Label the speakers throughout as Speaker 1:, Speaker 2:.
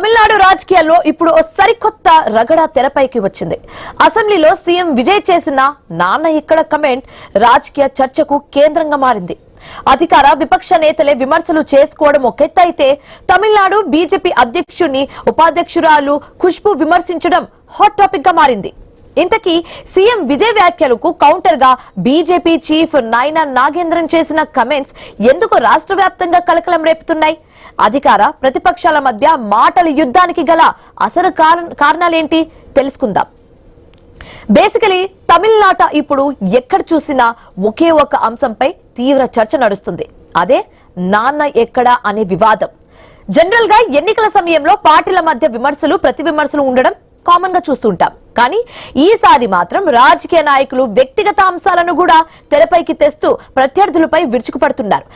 Speaker 1: తమిళనాడు రాజకీయాల్లో ఇప్పుడు ఓ సరికొత్త రగడ తెరపైకి వచ్చింది. అసెంబ్లీలో సీఎం విజయ్ చేసిన నాన్న ఇక్కడ కమెంట్ రాజకీయ చర్చకు కేంద్రంగా మారింది. అధికార విపక్ష నేతలే విమర్శలు చేసుకోవడం ఒక ఎత్తు అయితే తమిళనాడు బీజేపీ అధ్యక్షుని ఉపాధ్యక్షురాలు ఖుష్బు విమర్శించడం హాట్ టాపిక్ గా మారింది. ఇంతకీ సీఎం విజయ్ వ్యాఖ్యలకు కౌంటర్ గా బీజేపీ చీఫ్ నైనా నాగేంద్రన్ చేసిన కమెంట్స్ ఎందుకు రాష్ట్ర వ్యాప్తంగా కలకలం రేపుతున్నాయి? అధికార ప్రతిపక్షాల మధ్య మాటల యుద్ధానికి గల అసలు కారణాలేంటి తెలుసుకుందాం. బేసికలీ తమిళనాట ఇప్పుడు ఎక్కడ చూసినా ఒకే ఒక అంశంపై తీవ్ర చర్చ నడుస్తుంది. అదే నాన్న ఎక్కడా అనే వివాదం. జనరల్ గా ఎన్నికల సమయంలో పార్టీల మధ్య విమర్శలు ప్రతి విమర్శలు ఉండడం కామన్ గా చూస్తుంటాం. కానీ ఈసారి మాత్రం రాజకీయ నాయకులు వ్యక్తిగత అంశాలను కూడా తెరపైకి తెస్తూ ప్రత్యర్థులపై విరుచుకుపడుతున్నారు.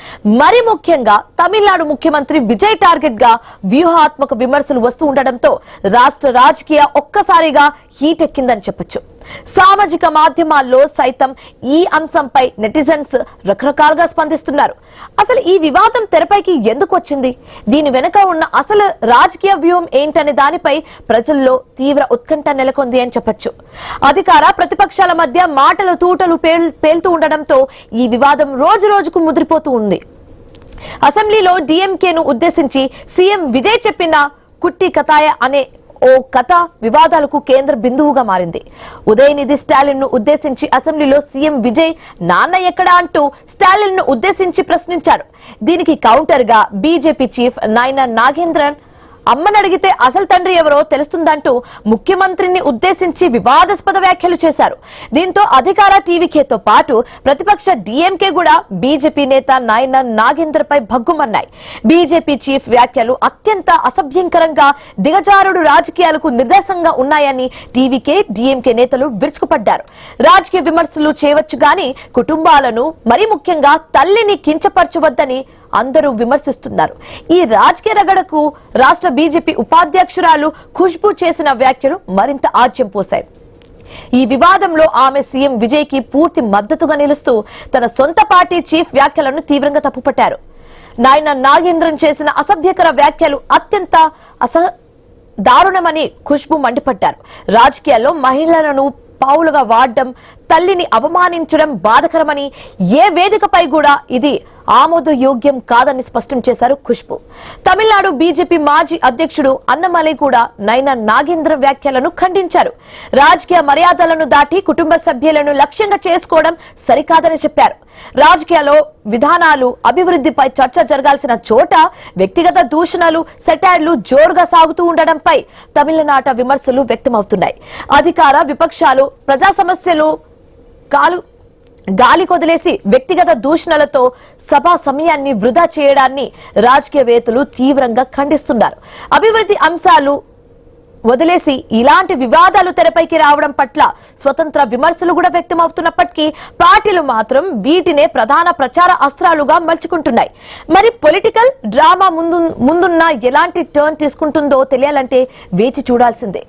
Speaker 1: మరి ముఖ్యంగా తమిళనాడు ముఖ్యమంత్రి విజయ్ టార్గెట్ గా వ్యూహాత్మక విమర్శలు వస్తూ ఉండడంతో రాష్ట్ర రాజకీయ ఒక్కసారిగా హీట్ ఎక్కిందని చెప్పొచ్చు. సామాజిక మాధ్యమాల్లో సైతం ఈ అంశంపై నెటిజన్స్ రకరకాలుగా స్పందిస్తున్నారు. అసలు ఈ వివాదం తెరపైకి ఎందుకు వచ్చింది, దీని వెనుక ఉన్న అసలు రాజకీయ వ్యూహం ఏంటనే దానిపై ప్రజల్లో తీవ్ర ఉత్కంఠ నెలకొంది అని చెప్పొచ్చు. అధికార ప్రతిపక్షాల మధ్య మాటలు తూటలు పేలుతూ ఉండడంతో ఈ వివాదం రోజు రోజుకు ముదిరిపోతూ ఉంది. అసెంబ్లీలో డీఎంకేను ఉద్దేశించి సీఎం విజయ్ చెప్పిన కుట్టి కథాయ అనే ఓ కథ వివాదాలకు కేంద్ర బిందువుగా మారింది. ఉదయనిధి స్టాలిన్ ను ఉద్దేశించి అసెంబ్లీలో సీఎం విజయ్ నాన్న ఎక్కడా అంటూ స్టాలిన్ ను ఉద్దేశించి ప్రశ్నించారు. దీనికి కౌంటర్ గా బీజేపీ చీఫ్ నైనా నాగేంద్రన్ అమ్మనడిగితే అసలు తండ్రి ఎవరో తెలుస్తుందంటూ ముఖ్యమంత్రిని ఉద్దేశించి వివాదాస్పద వ్యాఖ్యలు చేశారు. దీంతో అధికార టీవీకేతో పాటు ప్రతిపక్ష డీఎంకే కూడా బీజేపీ నేత నైనా నాగేంద్ర పై భగ్గుమన్నాయి. బీజేపీ చీఫ్ వ్యాఖ్యలు అత్యంత అసభ్యంకరంగా దిగజారుడు రాజకీయాలకు నిర్దేశంగా ఉన్నాయని టీవీకే డీఎంకే నేతలు విరుచుకుపడ్డారు. రాజకీయ విమర్శలు చేయవచ్చు గాని కుటుంబాలను మరీ ముఖ్యంగా తల్లిని కించపరచవద్దని అందరూ విమర్శిస్తున్నారు. ఈ రాజకీయ రగడకు రాష్ట్ర బీజేపీ ఉపాధ్యక్షురాలు ఖుష్బు చేసిన వ్యాఖ్యలు మరింత ఆజ్యం పోశాయి. ఈ వివాదంలో ఆమె సీఎం విజయ్ కి పూర్తి మద్దతుగా నిలుస్తూ తన సొంత పార్టీ చీఫ్ వ్యాఖ్యలను తీవ్రంగా తప్పుపట్టారు. నైనా నాగేంద్రన్ చేసిన అసభ్యకర వ్యాఖ్యలు అత్యంత దారుణమని ఖుష్బు మండిపడ్డారు. రాజకీయాల్లో మహిళలను పావులుగా వాడడం, తల్లిని అవమానించడం బాధకరమని, ఏ వేదికపై కూడా ఇది ఆమోదయోగ్యం కాదని స్పష్టం చేశారు ఖుష్బు. తమిళనాడు బీజేపీ మాజీ అధ్యక్షుడు అన్నమలై కూడా నైనా నాగేంద్ర వ్యాఖ్యలను ఖండించారు. రాజకీయ మర్యాదలను దాటి కుటుంబ సభ్యులను లక్ష్యంగా చేసుకోవడం సరికాదని చెప్పారు. రాజకీయాల్లో విధానాలు, అభివృద్ధిపై చర్చ జరగాల్సిన చోట వ్యక్తిగత దూషణలు, సెటైర్లు జోరుగా సాగుతూ ఉండడంపై తమిళనాట విమర్శలు వ్యక్తమవుతున్నాయి. అధికార విపక్షాలు ప్రజా సమస్యలు గాలి కొదిలేసి వ్యక్తిగత దూషణలతో సభా సమయాన్ని వృధా చేయడాన్ని రాజకీయవేత్తలు తీవ్రంగా ఖండిస్తున్నారు. అభివృద్ధి అంశాలు వదిలేసి ఇలాంటి వివాదాలు తెరపైకి రావడం పట్ల స్వతంత్ర విమర్శలు కూడా వ్యక్తమవుతున్నప్పటికీ పార్టీలు మాత్రం వీటినే ప్రధాన ప్రచార అస్త్రాలుగా మలుచుకుంటున్నాయి. మరి పొలిటికల్ డ్రామా ముందున్న ఎలాంటి టర్న్ తీసుకుంటుందో తెలియాలంటే వేచి చూడాల్సిందే.